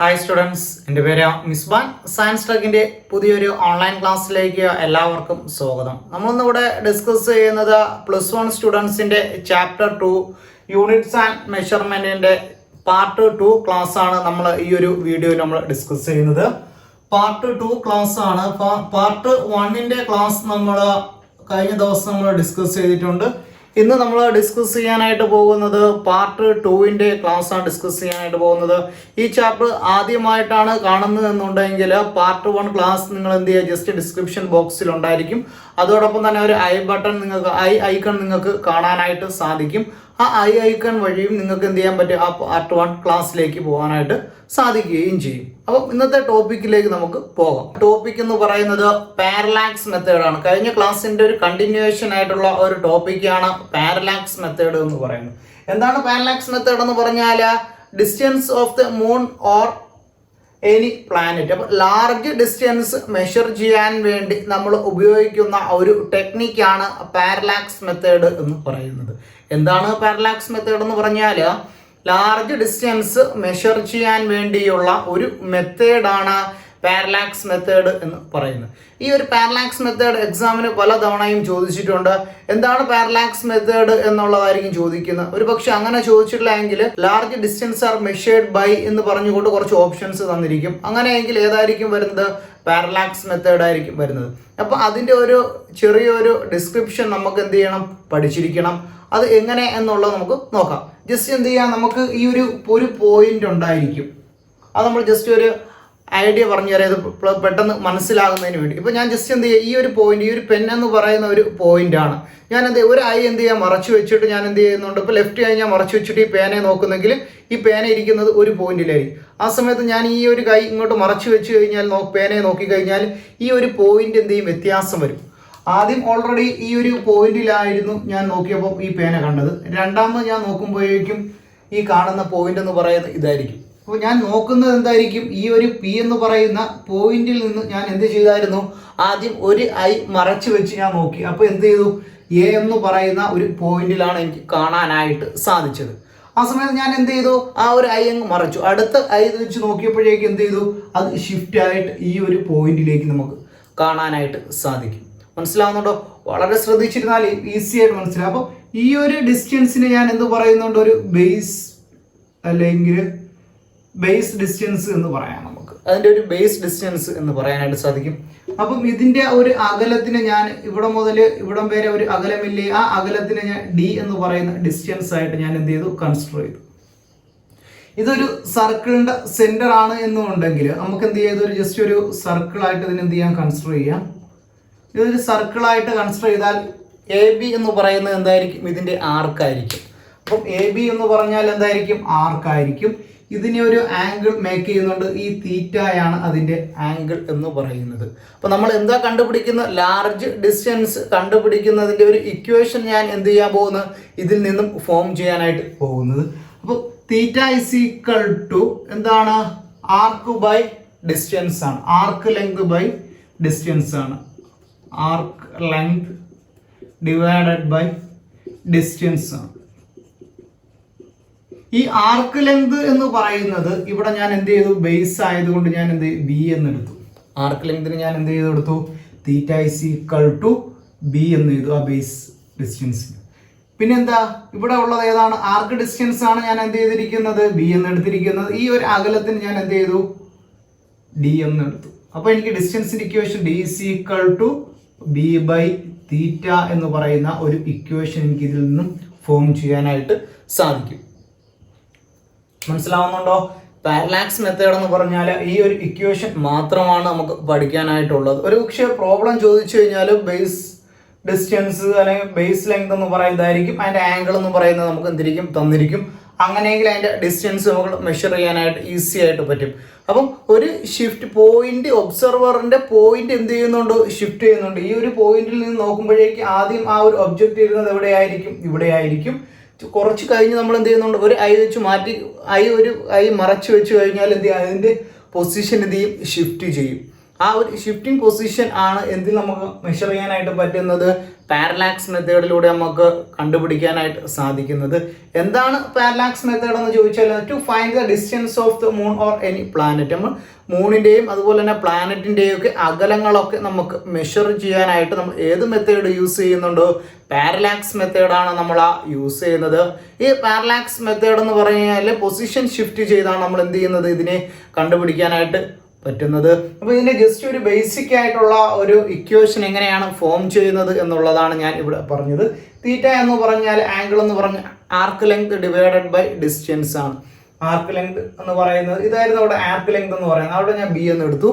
Hi students, എൻ്റെ പേര് മിസ്ബാൻ. Science ടെക്കിൻ്റെ പുതിയൊരു ഓൺലൈൻ ക്ലാസ്സിലേക്ക് എല്ലാവർക്കും സ്വാഗതം. നമ്മളിന്നിവിടെ ഡിസ്കസ് ചെയ്യുന്നത് +1 സ്റ്റുഡൻസിൻ്റെ ചാപ്റ്റർ 2 യൂണിറ്റ്സ് ആൻഡ് മെഷർമെൻറ്റിൻ്റെ പാർട്ട് 2 ക്ലാസ് ആണ് നമ്മൾ ഈ ഒരു വീഡിയോയിൽ നമ്മൾ ഡിസ്കസ് ചെയ്യുന്നത്. പാർട്ട് 2 ക്ലാസ് ആണ്. പാർട്ട് 1ൻ്റെ ക്ലാസ് നമ്മൾ കഴിഞ്ഞ ദിവസം നമ്മൾ ഡിസ്കസ് ചെയ്തിട്ടുണ്ട്. ഇന്ന് നമ്മൾ ഡിസ്കസ് ചെയ്യാനായിട്ട് പോകുന്നത് പാർട്ട് 2ൻ്റെ ക്ലാസ് ആണ് ഡിസ്കസ് ചെയ്യാനായിട്ട് പോകുന്നത്. ഈ ചാപ്റ്റർ ആദ്യമായിട്ടാണ് കാണുന്നത് എന്നുണ്ടെങ്കിൽ പാർട്ട് 1 ക്ലാസ് നിങ്ങൾ എന്ത് ചെയ്യുക, ജസ്റ്റ് ഡിസ്ക്രിപ്ഷൻ ബോക്സിൽ ഉണ്ടായിരിക്കും. അതോടൊപ്പം തന്നെ ഒരു ഐ ഐക്കൺ നിങ്ങൾക്ക് കാണാനായിട്ട് സാധിക്കും. ആ ഐക്കൺ വഴിയും നിങ്ങൾക്ക് എന്ത് ചെയ്യാൻ പറ്റും, ആ പാർട്ട് 1 ക്ലാസ്സിലേക്ക് പോകാനായിട്ട് സാധിക്കുകയും ചെയ്യും. അപ്പം ഇന്നത്തെ ടോപ്പിക്കിലേക്ക് നമുക്ക് പോകാം. ടോപ്പിക് എന്ന് പറയുന്നത് പാരലാക്സ് മെത്തേഡാണ്. കഴിഞ്ഞ ക്ലാസ്സിൻ്റെ ഒരു കണ്ടിന്യൂവേഷൻ ആയിട്ടുള്ള ഒരു ടോപ്പിക്കാണ് പാരലാക്സ് മെത്തേഡ് എന്ന് പറയുന്നത്. എന്താണ് പാരലാക്സ് മെത്തേഡ് എന്ന് പറഞ്ഞാൽ, distance of the moon or any planet. അപ്പോൾ ലാർജ് ഡിസ്റ്റൻസ് മെഷർ ചെയ്യാൻ വേണ്ടി നമ്മൾ ഉപയോഗിക്കുന്ന ഒരു ടെക്നിക്കാണ് പാരലാക്സ് മെത്തേഡ് എന്ന് പറയുന്നത്. എന്താണ് പാരലാക്സ് മെത്തേഡ് എന്ന് പറഞ്ഞാൽ, ലാർജ് ഡിസ്റ്റൻസ് മെഷർ ചെയ്യാൻ വേണ്ടിയുള്ള ഒരു മെത്തേഡാണ് പാരലാക്സ് മെത്തേഡ് എന്ന് പറയുന്നത്. ഈ ഒരു പാരലാക്സ് മെത്തേഡ് എക്സാമിന് പല തവണയും ചോദിച്ചിട്ടുണ്ട്. എന്താണ് പാരലാക്സ് മെത്തേഡ് എന്നുള്ളതായിരിക്കും ചോദിക്കുന്നത്. ഒരു പക്ഷെ അങ്ങനെ ചോദിച്ചിട്ടില്ല എങ്കിൽ large distance are measured by എന്ന് പറഞ്ഞുകൊണ്ട് കുറച്ച് ഓപ്ഷൻസ് തന്നിരിക്കും. അങ്ങനെയെങ്കിൽ ഏതായിരിക്കും വരുന്നത്, പാരലാക്സ് മെത്തേഡ് ആയിരിക്കും വരുന്നത്. അപ്പോൾ അതിൻ്റെ ഒരു ചെറിയൊരു ഡിസ്ക്രിപ്ഷൻ നമുക്ക് എന്ത് ചെയ്യണം, പഠിച്ചിരിക്കണം. അത് എങ്ങനെ എന്നുള്ളത് നമുക്ക് നോക്കാം. ജസ്റ്റ് എന്ത് ചെയ്യാം, നമുക്ക് ഈ ഒരു പോയിന്റ് ഉണ്ടായിരിക്കും. അത് നമ്മൾ ജസ്റ്റ് ഒരു ഐഡിയ പറഞ്ഞു തരാം, ഇത് പെട്ടെന്ന് മനസ്സിലാകുന്നതിന് വേണ്ടി. ഇപ്പോൾ ഞാൻ ജസ്റ്റ് എന്ത് ചെയ്യുക, ഈ ഒരു പോയിന്റ്, ഈ ഒരു പെൻ എന്ന് പറയുന്ന ഒരു പോയിന്റാണ്. ഞാൻ എന്ത് ഒരു ഐ എന്ത് ചെയ്യാം, മറച്ചു വെച്ചിട്ട് ഞാൻ എന്ത് ചെയ്യുന്നുണ്ട്, ഇപ്പോൾ ലെഫ്റ്റ് കൈ ഞാൻ മറച്ചു വെച്ചിട്ട് ഈ പേനയെ നോക്കുന്നെങ്കിൽ ഈ പേന ഇരിക്കുന്നത് ഒരു പോയിന്റിലായിരിക്കും. ആ സമയത്ത് ഞാൻ ഈ ഒരു കൈ ഇങ്ങോട്ട് മറച്ചു വെച്ച് കഴിഞ്ഞാൽ പേനയെ നോക്കിക്കഴിഞ്ഞാൽ ഈ ഒരു പോയിന്റ് എന്ത് ചെയ്യും, വ്യത്യാസം വരും. ആദ്യം ഓൾറെഡി ഈ ഒരു പോയിന്റിലായിരുന്നു ഞാൻ നോക്കിയപ്പോൾ ഈ പേന കണ്ടത്. രണ്ടാമത് ഞാൻ നോക്കുമ്പോഴേക്കും ഈ കാണുന്ന പോയിന്റ് എന്ന് പറയുന്നത് ഇതായിരിക്കും. അപ്പോൾ ഞാൻ നോക്കുന്നത് എന്തായിരിക്കും, ഈ ഒരു പി എന്ന് പറയുന്ന പോയിന്റിൽ നിന്ന് ഞാൻ എന്ത് ചെയ്തായിരുന്നു, ആദ്യം ഒരു ഐ മറച്ചു വെച്ച് ഞാൻ നോക്കി. അപ്പോൾ എന്ത് ചെയ്തു, എ എന്ന് പറയുന്ന ഒരു പോയിന്റിലാണ് എനിക്ക് കാണാനായിട്ട് സാധിച്ചത്. ആ സമയത്ത് ഞാൻ എന്ത് ചെയ്തു, ആ ഒരു ഐ അങ്ങ് മറച്ചു. അടുത്ത ഐ വെച്ച് നോക്കിയപ്പോഴേക്കും എന്ത് ചെയ്തു, അത് ഷിഫ്റ്റ് ആയിട്ട് ഈ ഒരു പോയിന്റിലേക്ക് നമുക്ക് കാണാനായിട്ട് സാധിക്കും. മനസ്സിലാവുന്നുണ്ടോ? വളരെ ശ്രദ്ധിച്ചിരുന്നാൽ ഈസി ആയിട്ട് മനസ്സിലാവും. അപ്പോൾ ഈ ഒരു ഡിസ്റ്റൻസിന് ഞാൻ എന്ത് പറയുന്നുണ്ട്, ഒരു ബേസ് അല്ലെങ്കിൽ ബേസ് ഡിസ്റ്റൻസ് എന്ന് പറയാം. നമുക്ക് അതിൻ്റെ ഒരു ബേസ് ഡിസ്റ്റൻസ് എന്ന് പറയാനായിട്ട് സാധിക്കും. അപ്പം ഇതിൻ്റെ ഒരു അകലത്തിന് ഞാൻ ഇവിടെ മുതൽ ഇവിടം വരെ ഒരു അകലമില്ലേ, ആ അകലത്തിന് ഞാൻ ഡി എന്ന് പറയുന്ന ഡിസ്റ്റൻസ് ആയിട്ട് ഞാൻ എന്ത് ചെയ്തു, കൺസിഡർ ചെയ്തു. ഇതൊരു സർക്കിളിൻ്റെ സെൻറ്റർ ആണ് എന്നുണ്ടെങ്കിൽ നമുക്ക് എന്ത് ചെയ്തു, ഒരു ജസ്റ്റ് ഒരു സർക്കിളായിട്ട് ഇതിന് എന്ത് ചെയ്യാം, കൺസിഡർ ചെയ്യാം. ഇതൊരു സർക്കിളായിട്ട് കൺസിഡർ ചെയ്താൽ എ ബി എന്ന് പറയുന്നത് എന്തായിരിക്കും, ഇതിൻ്റെ ആർക്കായിരിക്കും. അപ്പം എ ബി എന്ന് പറഞ്ഞാൽ എന്തായിരിക്കും, ആർക്കായിരിക്കും. ഇതിനെ ഒരു ആംഗിൾ മേക്ക് ചെയ്യുന്നുണ്ട്, ഈ തീറ്റയാണ് അതിൻ്റെ ആംഗിൾ എന്ന് പറയുന്നത്. അപ്പോൾ നമ്മൾ എന്താ കണ്ടുപിടിക്കുന്നത്, ലാർജ് ഡിസ്റ്റൻസ് കണ്ടുപിടിക്കുന്നതിൻ്റെ ഒരു ഇക്വേഷൻ ഞാൻ എന്ത് ചെയ്യാൻ പോകുന്നത്, ഇതിൽ നിന്നും ഫോം ചെയ്യാനായിട്ട് പോകുന്നത്. അപ്പോൾ തീറ്റ ഇസ് ഈക്വൽ ടു എന്താണ്, ആർക്ക് ബൈ ഡിസ്റ്റൻസ് ആണ്. ആർക്ക് ലെങ്ത് ബൈ ഡിസ്റ്റൻസ് ആണ്. Arc length divided by distance ആണ്. ഈ ആർക്ക് ലെങ്ത് എന്ന് പറയുന്നത് ഇവിടെ ഞാൻ എന്ത് ചെയ്തു, ബേസ് ആയതുകൊണ്ട് ഞാൻ എന്ത് ചെയ്തു, ബി എന്നെടുത്തു. ആർക്ക് ലെങ്തിന് ഞാൻ എന്ത് ചെയ്ത് കൊടുത്തു, theta is equal to B എന്ന് ചെയ്തു, ആ ബേസ് ഡിസ്റ്റൻസിന്. പിന്നെന്താ ഇവിടെ ഉള്ളത്, ഏതാണ്, ആർക്ക് ഡിസ്റ്റൻസ് ആണ് ഞാൻ എന്ത് ചെയ്തിരിക്കുന്നത്, ബി എന്ന് എടുത്തിരിക്കുന്നത്. ഈ ഒരു അകലത്തിന് ഞാൻ എന്ത് ചെയ്തു, ഡി എന്ന് എടുത്തു. അപ്പോൾ എനിക്ക് ഡിസ്റ്റൻസിന്റെ equation D is equal to B by theta എന്ന് പറയുന്ന ഒരു ഇക്വേഷൻ എനിക്ക് ഇതിൽ നിന്നും ഫോം ചെയ്യാനായിട്ട് സാധിക്കും. മനസ്സിലാവുന്നുണ്ടോ? പാരലാക്സ് മെത്തേഡ് എന്ന് പറഞ്ഞാൽ ഈ ഒരു ഇക്വേഷൻ മാത്രമാണ് നമുക്ക് പഠിക്കാനായിട്ടുള്ളത്. ഒരു പക്ഷേ പ്രോബ്ലം ചോദിച്ചു കഴിഞ്ഞാൽ ബേസ് ഡിസ്റ്റൻസ് അല്ലെങ്കിൽ ബേസ് ലെങ്ത് എന്ന് പറയുന്നതായിരിക്കും, അതിൻ്റെ ആംഗിൾ എന്ന് പറയുന്നത് നമുക്ക് എന്തിരിക്കും, തന്നിരിക്കും. അങ്ങനെയെങ്കിൽ അതിൻ്റെ ഡിസ്റ്റൻസ് നമുക്ക് മെഷർ ചെയ്യാനായിട്ട് ഈസി ആയിട്ട് പറ്റും. അപ്പം ഒരു ഷിഫ്റ്റ് പോയിന്റ്, ഒബ്സർവറിൻ്റെ പോയിന്റ് എന്ത് ചെയ്യുന്നുണ്ട്, ഷിഫ്റ്റ് ചെയ്യുന്നുണ്ട്. ഈ ഒരു പോയിന്റിൽ നിന്ന് നോക്കുമ്പോഴേക്ക് ആദ്യം ആ ഒരു ഒബ്ജക്റ്റ് ഇരുന്നത് എവിടെയായിരിക്കും, ഇവിടെ ആയിരിക്കും. കുറച്ച് കഴിഞ്ഞ് നമ്മൾ എന്ത് ചെയ്യുന്നുണ്ട്, ഒരു ഐ വെച്ച് മാറ്റി ഒരു ഐ മറച്ചു വെച്ച് കഴിഞ്ഞാൽ എന്ത് ചെയ്യും, അതിൻ്റെ പൊസിഷൻ എന്ത് ചെയ്യും, ഷിഫ്റ്റ് ചെയ്യും. ആ ഒരു ഷിഫ്റ്റിംഗ് പൊസിഷൻ ആണ് എന്തിൽ നമുക്ക് മെഷർ ചെയ്യാനായിട്ട് പറ്റുന്നത്, പാരലാക്സ് മെത്തേഡിലൂടെ നമുക്ക് കണ്ടുപിടിക്കാനായിട്ട് സാധിക്കുന്നത്. എന്താണ് പാരലാക്സ് മെത്തേഡ് എന്ന് ചോദിച്ചാൽ, to find the distance of the moon or any planet. നമ്മൾ മൂണിൻ്റെയും അതുപോലെ തന്നെ പ്ലാനറ്റിൻ്റെയും ഒക്കെ അകലങ്ങളൊക്കെ നമുക്ക് മെഷർ ചെയ്യാനായിട്ട് നമ്മൾ ഏത് മെത്തേഡ് യൂസ് ചെയ്യുന്നുണ്ടോ, പാരലാക്സ് മെത്തേഡാണ് നമ്മൾ യൂസ് ചെയ്യുന്നത്. ഈ പാരലാക്സ് മെത്തേഡ് എന്ന് പറഞ്ഞാൽ പൊസിഷൻ ഷിഫ്റ്റ് ചെയ്താണ് നമ്മൾ എന്ത് ചെയ്യുന്നത്, ഇതിനെ കണ്ടുപിടിക്കാനായിട്ട് പറ്റുന്നത്. അപ്പോൾ ഇതിൻ്റെ ജസ്റ്റ് ഒരു ബേസിക് ആയിട്ടുള്ള ഒരു ഇക്വേഷൻ എങ്ങനെയാണ് ഫോം ചെയ്യുന്നത് എന്നുള്ളതാണ് ഞാൻ ഇവിടെ പറഞ്ഞത്. തീറ്റ എന്ന് പറഞ്ഞാൽ ആംഗിൾ എന്ന് പറഞ്ഞാൽ arc length divided by distance ആണ്. ആർക്ക് ലെങ്ത് എന്ന് പറയുന്നത് ഇതായിരുന്നു അവിടെ ആർക്ക് ലെങ്ത് എന്ന് പറയുന്നത്. അവിടെ ഞാൻ ബി എന്ന് എടുത്തു.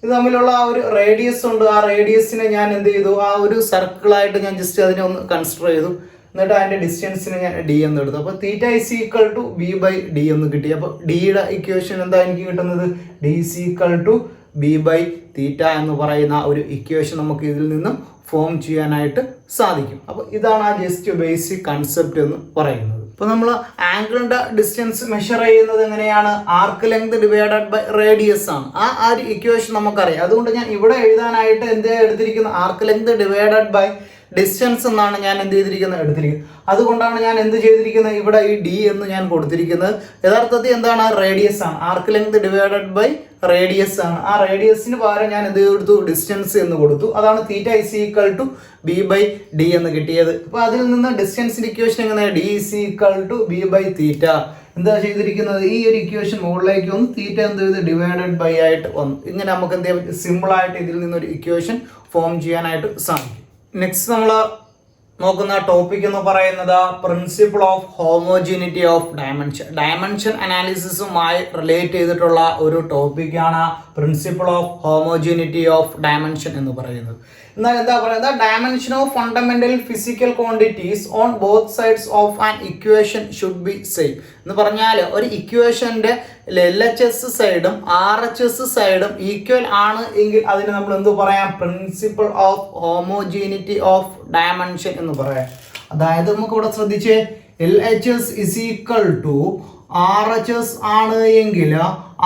ഇത് തമ്മിലുള്ള ആ ഒരു റേഡിയസ് ഉണ്ട്. ആ റേഡിയസിനെ ഞാൻ എന്ത് ചെയ്തു, ആ ഒരു സർക്കിളായിട്ട് ഞാൻ ജസ്റ്റ് അതിനെ ഒന്ന് കൺസിഡർ ചെയ്തു. എന്നിട്ട് അതിൻ്റെ ഡിസ്റ്റൻസിനെ ഞാൻ ഡി എന്ന് എടുത്തു. അപ്പോൾ theta is equal to B by D എന്ന് കിട്ടി. അപ്പോൾ ഡിയുടെ ഇക്വേഷൻ എന്താ എനിക്ക് കിട്ടുന്നത്, D is equal to B by theta എന്ന് പറയുന്ന ഒരു ഇക്വേഷൻ നമുക്ക് ഇതിൽ നിന്നും ഫോം ചെയ്യാനായിട്ട് സാധിക്കും. അപ്പോൾ ഇതാണ് ആ ജസ്റ്റ് ബേസിക് കൺസെപ്റ്റ് എന്ന് പറയുന്നത്. ഇപ്പോൾ നമ്മൾ ആംഗിളിൻ്റെ ഡിസ്റ്റൻസ് മെഷർ ചെയ്യുന്നത് എങ്ങനെയാണ്, arc length divided by radius ആണ്. ആ ഒരു ഇക്വേഷൻ നമുക്കറിയാം. അതുകൊണ്ട് ഞാൻ ഇവിടെ എഴുതാനായിട്ട് എന്ത് എടുത്തിരിക്കുന്നത്, arc length divided by distance എന്നാണ് ഞാൻ എന്ത് ചെയ്തിരിക്കുന്നത്, എടുത്തിരിക്കുന്നത്. അതുകൊണ്ടാണ് ഞാൻ എന്ത് ചെയ്തിരിക്കുന്നത്, ഇവിടെ ഈ ഡി എന്ന് ഞാൻ കൊടുത്തിരിക്കുന്നത്. യഥാർത്ഥത്തിൽ എന്താണ്, റേഡിയസ് ആണ്. Arc length divided by radius ആണ്. ആ റേഡിയസിന് പകരം ഞാൻ എന്ത് കൊടുത്തു, ഡിസ്റ്റൻസ് എന്ന് കൊടുത്തു. അതാണ് theta is equal to B by D എന്ന് കിട്ടിയത്. അപ്പോൾ അതിൽ നിന്ന് ഡിസ്റ്റൻസിന്റെ ഇക്വേഷൻ എങ്ങനെയാണ്, D is equal to B by theta. എന്താ ചെയ്തിരിക്കുന്നത്, ഈ ഒരു ഇക്വേഷൻ മുകളിലേക്ക് വന്നു, തീറ്റ എന്ത് ചെയ്ത് ഡിവൈഡഡ് ബൈ ആയിട്ട് വന്നു. ഇങ്ങനെ നമുക്ക് എന്ത് ചെയ്യാൻ പറ്റും, സിമ്പിളായിട്ട് ഇതിൽ നിന്നൊരു ഇക്വേഷൻ ഫോം ചെയ്യാനായിട്ട് സാധിക്കും. നെക്സ്റ്റ് നമ്മൾ നോക്കുന്ന ടോപ്പിക് എന്ന് പറയുന്നത് principle of homogeneity of dimension. Dimension അനാലിസിസുമായി റിലേറ്റ് ചെയ്തിട്ടുള്ള ഒരു ടോപ്പിക്കാണ് principle of homogeneity of dimension എന്ന് പറയുന്നത്. എന്നാൽ എന്താ പറയുന്നത്, dimension of fundamental physical quantities on both sides of an equation should be same എന്ന് പറഞ്ഞാൽ, ഒരു ഇക്വേഷന്റെ LHS സൈഡും RHS സൈഡും ഈക്വൽ ആണ് എങ്കിൽ അതിന് നമ്മൾ എന്ത് പറയാം, principle of homogeneity of dimension എന്ന് പറയാം. അതായത് നമുക്ക് ഇവിടെ ശ്രദ്ധിച്ചേ, LHS is equal to RHS ആണ് എങ്കിൽ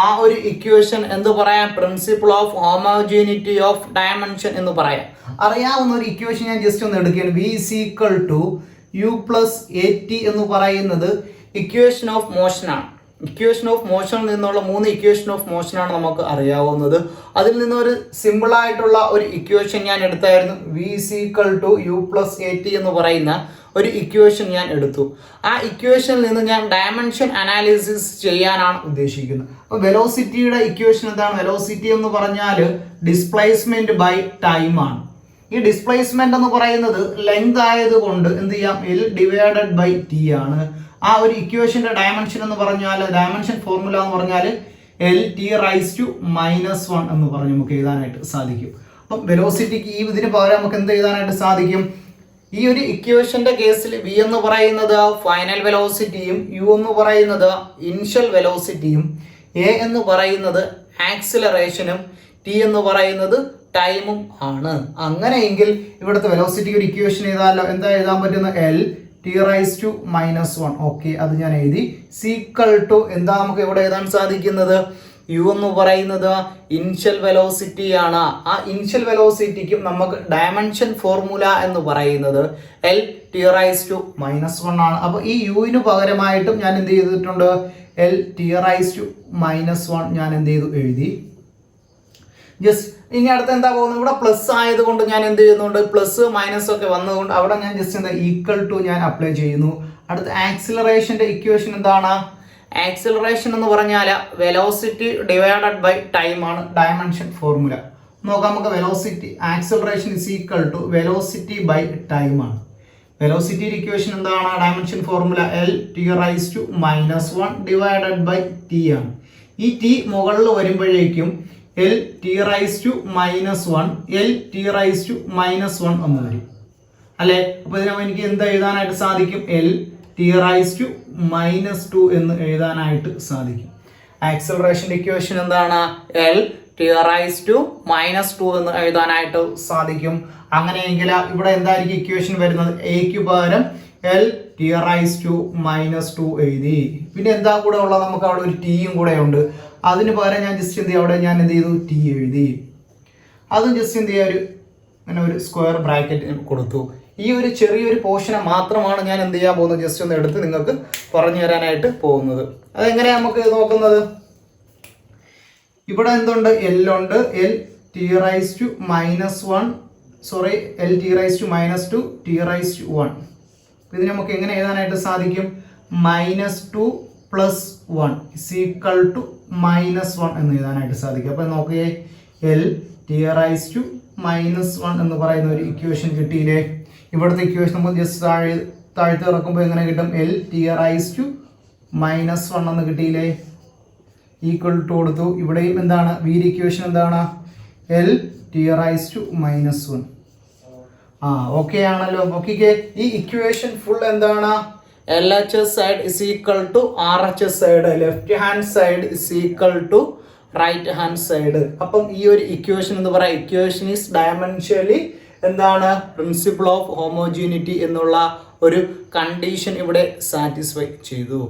ആ ഒരു ഇക്വേഷൻ എന്ത് പറയാം, principle of homogeneity of dimension എന്ന് പറയാം. അറിയാവുന്ന ഒരു ഇക്വേഷൻ ഞാൻ ജസ്റ്റ് ഒന്ന് എടുക്കുകയാണ്. V is equal to U plus AT എന്ന് പറയുന്നത് ഇക്വേഷൻ ഓഫ് മോഷൻ ആണ്. ഇക്വേഷൻ ഓഫ് മോഷനിൽ നിന്നുള്ള 3 ഇക്വേഷൻ ഓഫ് മോഷൻ ആണ് നമുക്ക് അറിയാവുന്നത്. അതിൽ നിന്നൊരു സിമ്പിൾ ആയിട്ടുള്ള ഒരു ഇക്വേഷൻ ഞാൻ എടുത്തായിരുന്നു. V is equal to U plus AT എന്ന് പറയുന്ന ഒരു ഇക്വേഷൻ ഞാൻ എടുത്തു. ആ ഇക്വേഷനിൽ നിന്ന് ഞാൻ ഡയമെൻഷൻ അനാലിസിസ് ചെയ്യാനാണ് ഉദ്ദേശിക്കുന്നത്. അപ്പോൾ വെലോസിറ്റിയുടെ ഇക്വേഷൻ എന്താണ്, വെലോസിറ്റി എന്ന് പറഞ്ഞാൽ ഡിസ്പ്ലേസ്മെന്റ് ബൈ ടൈം ആണ്. ഈ ഡിസ്പ്ലേസ്മെന്റ് എന്ന് പറയുന്നത് ലെങ്ത് ആയതുകൊണ്ട് എന്ത് ചെയ്യാം, L ഡിവൈഡഡ് ബൈ T ആണ്. ആ ഒരു ഇക്വേഷന്റെ ഡയമെൻഷൻ എന്ന് പറഞ്ഞാൽ, ഡയമെൻഷൻ ഫോർമുല എന്ന് പറഞ്ഞാൽ LT⁻⁻1 എന്ന് പറഞ്ഞ് നമുക്ക് എഴുതാനായിട്ട് സാധിക്കും. അപ്പം വെലോസിറ്റിക്ക് ഈ ഇതിന് പകരം നമുക്ക് എന്ത് എഴുതാനായിട്ട് സാധിക്കും, ഈ ഒരു ഇക്വേഷന്റെ കേസിൽ V എന്ന് പറയുന്നത് ഫൈനൽ വെലോസിറ്റിയും U എന്ന് പറയുന്നത് ഇനിഷ്യൽ വെലോസിറ്റിയും A എന്ന് പറയുന്നത് ആക്സിലറേഷനും T എന്ന് പറയുന്നത് ടൈമും ആണ്. അങ്ങനെയെങ്കിൽ ഇവിടുത്തെ വെലോസിറ്റിക്ക് ഒരു ഇക്വേഷൻ എഴുതാമല്ലോ. എന്താ എഴുതാൻ പറ്റുന്ന, L⁻⁻1. ഓക്കെ, അത് ഞാൻ എഴുതി. സീക്വൽ ടു എന്താ നമുക്ക് ഇവിടെ എഴുതാൻ സാധിക്കുന്നത്, U എന്ന് പറയുന്നത് ഇനിഷ്യൽ വെലോസിറ്റി ആണ്. ആ ഇനിഷ്യൽ വെലോസിറ്റിക്കും നമുക്ക് ഡയമെൻഷൻ ഫോർമുല എന്ന് പറയുന്നത് L⁻⁻1 ആണ്. അപ്പോൾ ഈ യുവിന് പകരമായിട്ടും ഞാൻ എന്ത് ചെയ്തിട്ടുണ്ട്, L⁻⁻1 ഞാൻ എന്ത് ചെയ്തു, എഴുതി. ജസ്റ്റ് ഇനി അടുത്ത് എന്താ പോകുന്നത്, ഇവിടെ പ്ലസ് ആയതുകൊണ്ട് ഞാൻ എന്ത് ചെയ്യുന്നുണ്ട്, പ്ലസ് മൈനസ് ഒക്കെ വന്നതുകൊണ്ട് അവിടെ ഞാൻ ജസ്റ്റ് എന്താ ഈക്വൽ ടു ഞാൻ അപ്ലൈ ചെയ്യുന്നു. അടുത്ത ആക്സിലറേഷന്റെ ഇക്വേഷൻ എന്താണ്, ആക്സിലറേഷൻ എന്ന് പറഞ്ഞാൽ വെലോസിറ്റി ഡിവൈഡഡ് ബൈ ടൈം ആണ് ഡയമെൻഷൻ ഫോർമുല. നോക്കാം നമുക്ക്, velocity acceleration is equal to velocity by time ആണ്. വെലോസിറ്റിയുടെ ഇക്വേഷൻ എന്താണ്, dimension formula L⁻⁻1 divided by T ആണ്. ഈ T മുകളിൽ വരുമ്പോഴേക്കും L⁻⁻1 എന്ന് വരും അല്ലെ. അപ്പോൾ ഇതിനെ എനിക്ക് എന്താ എഴുതാനായിട്ട് സാധിക്കും, L⁻⁻2 എന്ന് എഴുതാനായിട്ട് സാധിക്കും. ആക്സിലറേഷന്റെ ഇക്വേഷൻ എന്താണ്, L⁻⁻2 എന്ന് എഴുതാനായിട്ട് സാധിക്കും. അങ്ങനെയെങ്കിൽ ഇവിടെ എന്തായിരിക്കും ഇക്വേഷൻ വരുന്നത്, എക്ക് പകരം L⁻⁻2 എഴുതി. പിന്നെ എന്താ കൂടെ ഉള്ളത്, നമുക്ക് അവിടെ ഒരു ടിയും കൂടെ ഉണ്ട്. അതിന് പകരം ഞാൻ ജസ്റ്റ് എന്ത് ചെയ്യും, അവിടെ ഞാൻ എന്ത് ചെയ്തു, ടി എഴുതി. അതും ജസ്റ്റ് എന്ത് ചെയ്യുക, അങ്ങനെ ഒരു സ്ക്വയർ ബ്രാക്കറ്റ് കൊടുത്തു. ഈ ഒരു ചെറിയൊരു പോർഷനെ മാത്രമാണ് ഞാൻ എന്ത് ചെയ്യാൻ പോകുന്നത്, ജസ്റ്റ് ഒന്ന് എടുത്ത് നിങ്ങൾക്ക് പറഞ്ഞു തരാനായിട്ട് പോകുന്നത്. അതെങ്ങനെയാണ് നമുക്ക് നോക്കുന്നത്? ഇവിടെ എന്തുണ്ട്, എൽ ഉണ്ട്, L T rice to -1 sorry L T rice to -2 T rice to 1. ഇത് നമുക്ക് എങ്ങനെ എഴുതാനായിട്ട് സാധിക്കും? -2 + 1 = -1 എന്ന് എഴുതാനായിട്ട് സാധിക്കും. അപ്പം നോക്കിയേ, എൽ ടി റൈസ് ടു -1 എന്ന് പറയുന്ന ഒരു ഇക്വേഷൻ കിട്ടിയില്ലേ? ഇവിടുത്തെ ഇക്വേഷൻ നമ്മൾ ജസ്റ്റ് താഴ്ത്തി ഇറക്കുമ്പോൾ എങ്ങനെ കിട്ടും? എൽ ടി റൈസ് ടു -1 എന്ന് കിട്ടിയില്ലേ? ഈക്വൽ ടു കൊടുത്തു. ഇവിടെയും എന്താണ് വീര് ഇക്വേഷൻ എന്താണ്? L T rice to -1. Okay ആണല്ലോ. നോക്കിക്കേ, ഈ ഇക്വേഷൻ ഫുൾ എന്താണ്? LHS side is equal to RHS side, left hand side is equal to right hand side. അപ്പം ഈ ഒരു ഇക്വേഷൻ എന്ന് പറയാം, ഇക്വേഷൻ ഈസ് ഡയമെൻഷ്യലി എന്താണ്? പ്രിൻസിപ്പിൾ ഓഫ് ഹോമോജീനിറ്റി എന്നുള്ള ഒരു കണ്ടീഷൻ ഇവിടെ സാറ്റിസ്ഫൈ ചെയ്തു.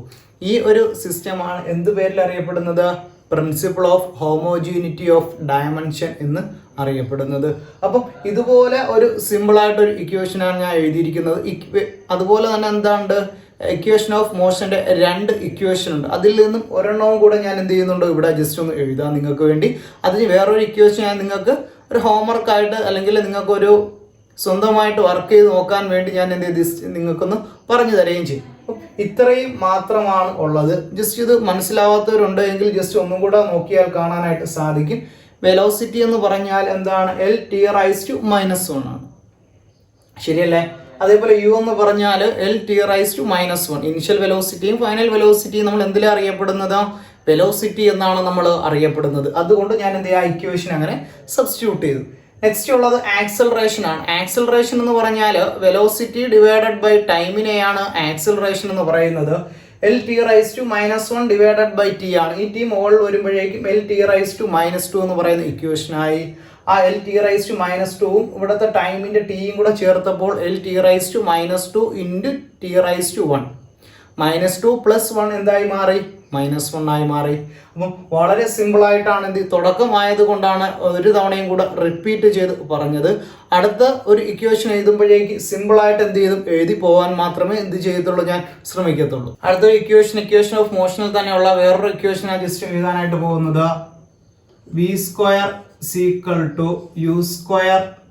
ഈ ഒരു സിസ്റ്റമാണ് എന്ത് പേരിൽ അറിയപ്പെടുന്നത്? Principle of homogeneity of dimension എന്ന് അറിയപ്പെടുന്നത്. അപ്പം ഇതുപോലെ ഒരു സിമ്പിളായിട്ടൊരു ഇക്വേഷനാണ് ഞാൻ എഴുതിയിരിക്കുന്നത്. അതുപോലെ തന്നെ എന്താണ്ട് ഇക്വേഷൻ ഓഫ് മോഷൻ്റെ 2 ഇക്വേഷൻ ഉണ്ട്. അതിൽ നിന്നും ഒരെണ്ണവും കൂടെ ഞാൻ എന്ത് ചെയ്യുന്നുണ്ട്, ഇവിടെ ജസ്റ്റ് ഒന്ന് എഴുതാം നിങ്ങൾക്ക് വേണ്ടി. അതിന് വേറൊരു ഇക്വേഷൻ ഞാൻ നിങ്ങൾക്ക് ഒരു ഹോംവർക്കായിട്ട് അല്ലെങ്കിൽ നിങ്ങൾക്കൊരു സ്വന്തമായിട്ട് വർക്ക് ചെയ്ത് നോക്കാൻ വേണ്ടി ഞാൻ എന്ത് ചെയ്ത് നിങ്ങൾക്കൊന്ന് പറഞ്ഞു തരുകയും ചെയ്യും. ഇത്രയും മാത്രമാണ് ഉള്ളത്. ജസ്റ്റ് ഇത് മനസ്സിലാവാത്തവരുണ്ടെങ്കിൽ ജസ്റ്റ് ഒന്നും കൂടെ നോക്കിയാൽ കാണാനായിട്ട് സാധിക്കും. വെലോസിറ്റി എന്ന് പറഞ്ഞാൽ എന്താണ്? എൽ ടി റൈസ് ടു -1 ആണ്, ശരിയല്ലേ? അതേപോലെ യു എന്ന് പറഞ്ഞാൽ L T rice to -1. Initial വെലോസിറ്റിയും ഫൈനൽ വെലോസിറ്റിയും നമ്മൾ എന്തിലാണ് അറിയപ്പെടുന്നത്? വെലോസിറ്റി എന്നാണ് നമ്മൾ അറിയപ്പെടുന്നത്. അതുകൊണ്ട് ഞാൻ എന്ത് ചെയ്യുക, ഇക്വേഷൻ അങ്ങനെ സബ്സ്റ്റിറ്റ്യൂട്ട് ചെയ്തു. നെക്സ്റ്റ് ഉള്ളത് ആക്സലറേഷൻ ആണ്. ആക്സലറേഷൻ എന്ന് പറഞ്ഞാൽ വെലോസിറ്റി ഡിവൈഡഡ് ബൈ ടൈമിനെയാണ് ആക്സലറേഷൻ എന്ന് പറയുന്നത്. L T rice to -1 divided by T ആണ്. ഈ ടി മുകളിൽ വരുമ്പോഴേക്കും എൽ ടി റൈസ് ടു -2 എന്ന് പറയുന്ന ഇക്വേഷനായി. ആ എൽ ടി റൈസ് ടു -2ഉം ഇവിടുത്തെ ടൈമിൻ്റെ ടിയും കൂടെ ചേർത്തപ്പോൾ L T rice to -2 into T rice to 1. -2 + 1 എന്തായി മാറി? -1 ആയി മാറി. അപ്പം വളരെ സിമ്പിളായിട്ടാണ് എന്ത് തുടക്കമായത് കൊണ്ടാണ് ഒരു തവണയും കൂടെ റിപ്പീറ്റ് ചെയ്ത് പറഞ്ഞത്. അടുത്ത ഒരു ഇക്വേഷൻ എഴുതുമ്പോഴേക്ക് സിമ്പിളായിട്ട് എന്ത് ചെയ്തും എഴുതി പോകാൻ മാത്രമേ എന്ത് ചെയ്യത്തുള്ളൂ, ഞാൻ ശ്രമിക്കത്തുള്ളൂ. അടുത്ത ഇക്വേഷൻ ഓഫ് മോഷനിൽ തന്നെയുള്ള വേറൊരു ഇക്വേഷനാണ് ജസ്റ്റ് എഴുതാനായിട്ട് പോകുന്നത്. v² = u²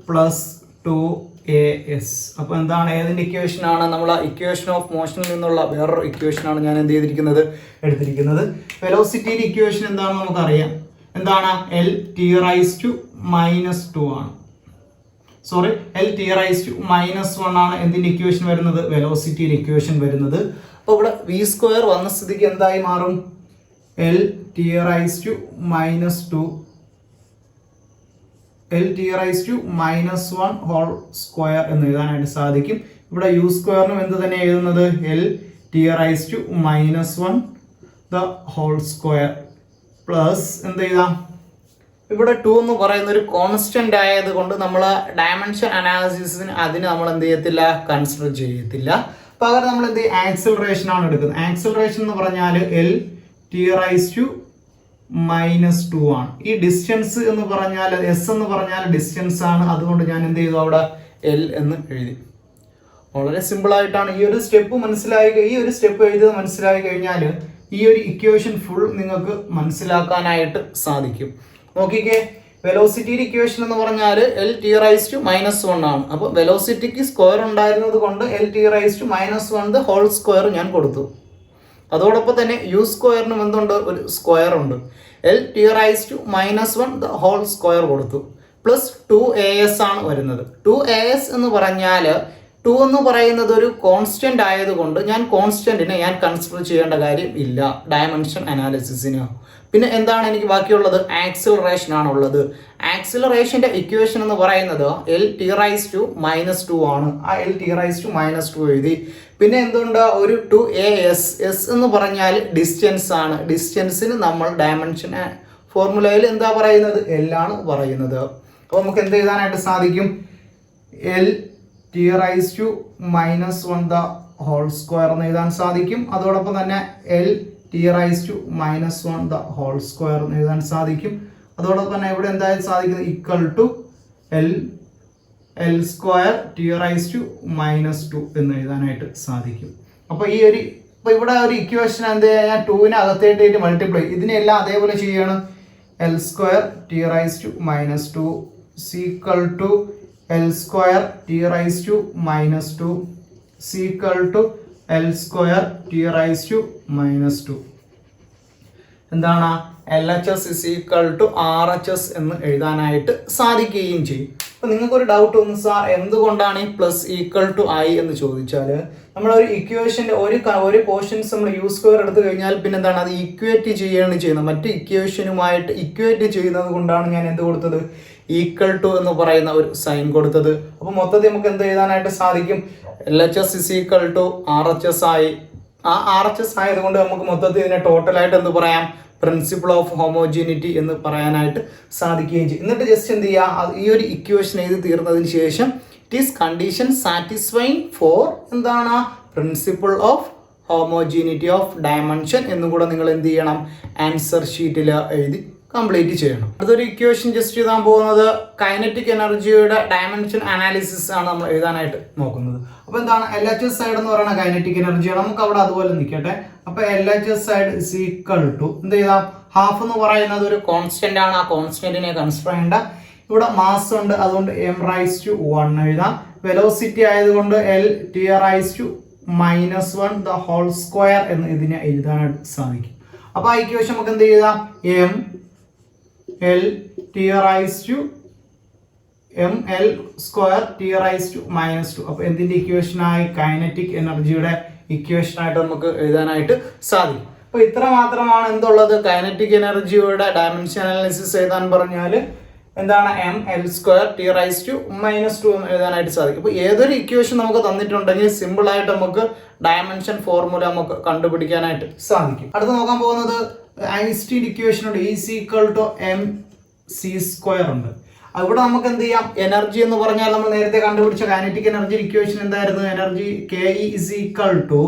+ 2as. അപ്പോൾ എന്താണ്, ഏതിൻ്റെ ഇക്വേഷനാണ്? നമ്മൾ ഇക്വേഷൻ ഓഫ് മോഷനിൽ നിന്നുള്ള വേറൊരു ഇക്വേഷനാണ് ഞാൻ എന്ത് ചെയ്തിരിക്കുന്നത്, എടുത്തിരിക്കുന്നത്. വെലോസിറ്റിയുടെ ഇക്വേഷൻ എന്താണെന്ന് നമുക്കറിയാം. എന്താണ്? എൽ ടി റൈസ് ടു -2 ആണ്. Sorry, L T rice to -1 ആണ് എന്തിൻ്റെ ഇക്വേഷൻ വരുന്നത്? വെലോസിറ്റിയുടെ ഇക്വേഷൻ വരുന്നത്. അപ്പോൾ ഇവിടെ v² വന്ന സ്ഥിതിക്ക് എന്തായി മാറും? L T rice to -2 L T rice to -1 whole square എന്ന് എഴുതാനായിട്ട് സാധിക്കും. ഇവിടെ u²നും എന്ത് തന്നെ എഴുതുന്നത്? L T rice to -1 the whole square plus എന്ത് എഴുതാം? ഇവിടെ 2 എന്ന് പറയുന്ന ഒരു കോൺസ്റ്റന്റ് ആയതുകൊണ്ട് നമ്മൾ ഡയമെൻഷൻ അനാലിസിസിന് അതിന് നമ്മൾ എന്ത് ചെയ്യത്തില്ല, കൺസിഡർ ചെയ്യത്തില്ല. പകരം നമ്മൾ എന്ത് ചെയ്യും, ആക്സിലറേഷൻ ആണ് എടുക്കുന്നത്. ആക്സിലറേഷൻ എന്ന് പറഞ്ഞാൽ എൽ ടി റൈസ് ടു -2 ആണ്. ഈ ഡിസ്റ്റൻസ് എന്ന് പറഞ്ഞാൽ എസ് എന്ന് പറഞ്ഞാൽ ഡിസ്റ്റൻസ് ആണ്. അതുകൊണ്ട് ഞാൻ എന്ത് ചെയ്തു, അവിടെ എൽ എന്ന് എഴുതി. വളരെ സിമ്പിൾ ആയിട്ടാണ് ഈ ഒരു സ്റ്റെപ്പ് എഴുതിയത് മനസ്സിലായി കഴിഞ്ഞാൽ ഈ ഒരു ഇക്വേഷൻ ഫുൾ നിങ്ങൾക്ക് മനസ്സിലാക്കാനായിട്ട് സാധിക്കും. നോക്കിക്കേ, വെലോസിറ്റിയുടെ ഇക്വേഷൻ എന്ന് പറഞ്ഞാൽ എൽ ടി റൈസ് ടു -1 ആണ്. അപ്പോൾ വെലോസിറ്റിക്ക് സ്ക്വയർ ഉണ്ടായിരുന്നത് കൊണ്ട് L T rice to -1 whole square ഞാൻ കൊടുത്തു. അതോടൊപ്പം തന്നെ u²നും എന്തുണ്ട്, ഒരു സ്ക്വയർ ഉണ്ട്. L T rice to -1 whole square കൊടുത്തു പ്ലസ് 2as ആണ് വരുന്നത്. 2as എന്ന് പറഞ്ഞാൽ 2 എന്ന് പറയുന്നത് ഒരു കോൺസ്റ്റന്റ് ആയതുകൊണ്ട് ഞാൻ കോൺസ്റ്റന്റിനെ ഞാൻ കൺസിഡർ ചെയ്യേണ്ട കാര്യം ഇല്ല ഡയമെൻഷൻ അനാലിസിസിന്. പിന്നെ എന്താണ് എനിക്ക് ബാക്കിയുള്ളത്? ആക്സിലറേഷൻ ആണുള്ളത്. ആക്സിലറേഷന്റെ ഇക്വേഷൻ എന്ന് പറയുന്നത് എൽ ടി റൈസ് ടു -2 ആണ്. ആ എൽ ടി റൈസ് ടു -2 എഴുതി. പിന്നെ എന്തുണ്ട്, ഒരു 2as. എസ് എന്ന് പറഞ്ഞാൽ ഡിസ്റ്റൻസ് ആണ്. ഡിസ്റ്റൻസിന് നമ്മൾ ഡയമെൻഷൻ ഫോർമുലയിൽ എന്താ പറയുന്നത്? എൽ ആണ് പറയുന്നത്. അപ്പോൾ നമുക്ക് എന്ത് എഴുതാനായിട്ട് സാധിക്കും? L T rice to -1 the whole square എന്ന് എഴുതാൻ സാധിക്കും. അതോടൊപ്പം തന്നെ L T rice to -1 the whole square എന്ന് എഴുതാൻ സാധിക്കും. അതോടൊപ്പം തന്നെ ഇവിടെ എന്തായാലും സാധിക്കുന്നത് equal to L square T⁻⁻² എന്ന് എഴുതാനായിട്ട് സാധിക്കും. അപ്പോൾ ഇപ്പോൾ ഇവിടെ ഒരു ഇക്വേഷൻ എന്ത് ചെയ്യാൻ 2നെ അകത്തേട്ട് മൾട്ടിപ്ലൈ ഇതിനെല്ലാം അതേപോലെ ചെയ്യണം. L square T⁻⁻² equal to L square T⁻⁻² equal to L square T⁻⁻². എന്താണ് LHS ഈക്വൽ ടു RHS എന്ന് എഴുതാനായിട്ട് സാധിക്കുകയും ചെയ്യും. അപ്പോൾ നിങ്ങൾക്കൊരു ഡൗട്ട് വന്നു, സാർ എന്തുകൊണ്ടാണ് ഈ പ്ലസ് ഈക്വൽ ടു I എന്ന് ചോദിച്ചാൽ, നമ്മളൊരു ഇക്വേഷൻ്റെ ഒരു പോർഷൻസ് നമ്മൾ U² എടുത്തു കഴിഞ്ഞാൽ പിന്നെ എന്താണ് അത് ഇക്വേറ്റ് ചെയ്യുകയാണ് ചെയ്യുന്നത്. മറ്റ് ഇക്വേഷനുമായിട്ട് ഇക്വേറ്റ് ചെയ്യുന്നത് കൊണ്ടാണ് ഞാൻ എന്ത് കൊടുത്തത്, ഈക്വൽ ടു എന്ന് പറയുന്ന ഒരു സൈൻ കൊടുത്തത്. അപ്പോൾ മൊത്തത്തിൽ നമുക്ക് എന്ത് എഴുതാനായിട്ട് സാധിക്കും, LHS ഈക്വൽ ടു RHS ആയി. ആ RHS ആയതുകൊണ്ട് നമുക്ക് മൊത്തത്തിൽ ഇതിനെ ടോട്ടലായിട്ട് എന്ത് പറയാം, പ്രിൻസിപ്പിൾ ഓഫ് ഹോമോജീനിറ്റി എന്ന് പറയാനായിട്ട് സാധിക്കുകയും ചെയ്യും. എന്നിട്ട് ജസ്റ്റ് എന്ത് ചെയ്യുക, ഈ ഒരു ഇക്വേഷൻ എഴുതി തീർന്നതിന് ശേഷം it is condition satisfying for എന്താണ് principle of homogeneity of dimension എന്നും കൂടെ നിങ്ങൾ എന്ത് ചെയ്യണം, ആൻസർ ഷീറ്റിൽ എഴുതി കംപ്ലീറ്റ് ചെയ്യണം. അതൊരു ഇക്വേഷൻ ജസ്റ്റ് എഴുതാൻ പോകുന്നത് കൈനറ്റിക് എനർജിയുടെ ഡയമെൻഷൻ അനാലിസിസ് ആണ് നമ്മൾ എഴുതാനായിട്ട് നോക്കുന്നത്. അപ്പോൾ എന്താണ് LHS സൈഡ് എന്ന് പറയുന്ന കൈനറ്റിക് എനർജിയാണ്. നമുക്ക് അവിടെ അതുപോലെ നിൽക്കട്ടെ. അപ്പോൾ LHS side is equal to എന്ത് ചെയ്താൽ ഹാഫ് എന്ന് പറയുന്നത് ഒരു കോൺസ്റ്റന്റ് ആണ്. ആ കോൺസ്റ്റന്റിനെ കൺസിഡർ ചെയ്യേണ്ട. ഇവിടെ മാസ് ഉണ്ട്, അതുകൊണ്ട് m⁻⁻1 എഴുതാം. വെലോസിറ്റി ആയതുകൊണ്ട് L⁻⁻⁻1 ദ ഹോൾ സ്ക്വയർ എന്ന് ഇതിനെ എഴുതാനായിട്ട് സാധിക്കും. അപ്പോൾ ആ ഇക്വേഷൻ നമുക്ക് എന്ത് ചെയ്താം, ml സ്ക്വയർ T⁻⁻². അപ്പോൾ എന്തിന്റെ ഇക്വേഷനായി, കൈനറ്റിക് എനർജിയുടെ ഇക്വേഷനായിട്ട് നമുക്ക് എഴുതാനായിട്ട് സാധിക്കും. അപ്പോൾ ഇത്ര മാത്രമാണ് എന്തുള്ളത്, കൈനറ്റിക് എനർജിയുടെ ഡയമെൻഷൻ അനാലിസിസ് എഴുതാൻ പറഞ്ഞാൽ എന്താണ് ml സ്ക്വയർ T⁻⁻² എന്ന് എഴുതാനായിട്ട് സാധിക്കും. അപ്പോൾ ഏതൊരു ഇക്വേഷൻ നമുക്ക് തന്നിട്ടുണ്ടെങ്കിൽ സിമ്പിൾ ആയിട്ട് നമുക്ക് ഡയമെൻഷൻ ഫോർമുല നമുക്ക് കണ്ടുപിടിക്കാനായിട്ട് സാധിക്കും. അടുത്ത് നോക്കാൻ പോകുന്നത് ഐൻസ്റ്റീൻ ഇക്വേഷൻ ഉണ്ട്, E ഈക്വൽ ടു mc² ഉണ്ട്. അവിടെ നമുക്ക് എന്ത് ചെയ്യാം, എനർജി എന്ന് പറഞ്ഞാൽ നമ്മൾ നേരത്തെ കണ്ടുപിടിച്ച കൈനറ്റിക് എനർജി ഇക്വേഷൻ എന്തായിരുന്നു, energy KE is equal to